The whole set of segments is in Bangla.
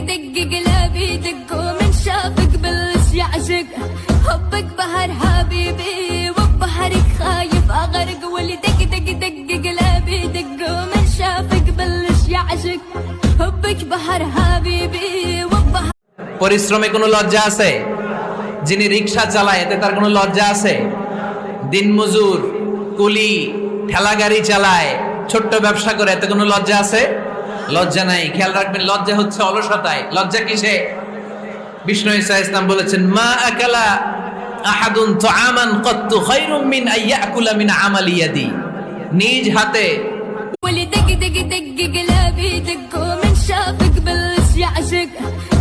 دق قلبي دق ومن شافك بلش يعشق حبك بحر حبيبي وبحرك خايف اغرق واللي دق دق دق قلبي دق ومن شافك بلش يعشق حبك بحر حبيبي وبحر পরিশ্রমে কোনো লজ্জা আছে? যিনি রিকশা চালায় এতে তার কোনো লজ্জা আছে? দিনমজুর, কুলি, ঠেলা গাড়ি চালায়, ছোট্ট ব্যবসা করে, এতে কোনো লজ্জা আছে? লজ্জা নাই। খেয়াল রাখবেন, লজ্জা হচ্ছে অলসতায়। লজ্জা কিসে? বিষ্ণু ঈসা ইসলাম বলেছেন, মা আকালা আহাদুন তুআমান ক্বাত্তু খায়রুম মিন আইয়াকুলা মিন আমালি ইয়াদি। নিজ হাতে واللي دق دق دق قلبي دق ومن شافك بلش يعشق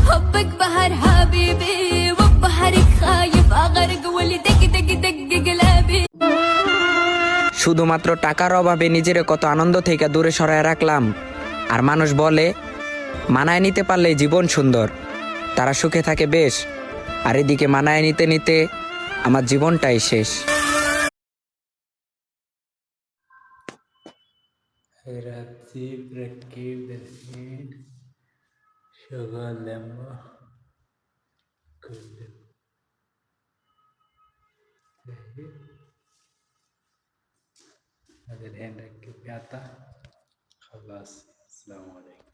حبك بحر حبيبي وبحرك خايف اغرق واللي دق دق دق قلبي শুধুমাত্র টাকার অভাবে নিজের কত আনন্দ থেকে দূরে সরায় রাখলাম। আর মানুষ বলে মানায় নিতে পারলে জীবন সুন্দর, তারা সুখে থাকে বেশ। আর এদিকে মানায় নিতে নিতে আমার জীবনটাই শেষ। رتب ركب الحين شغال لما كل هذا الحين ركب قاطع خلاص. السلام عليكم.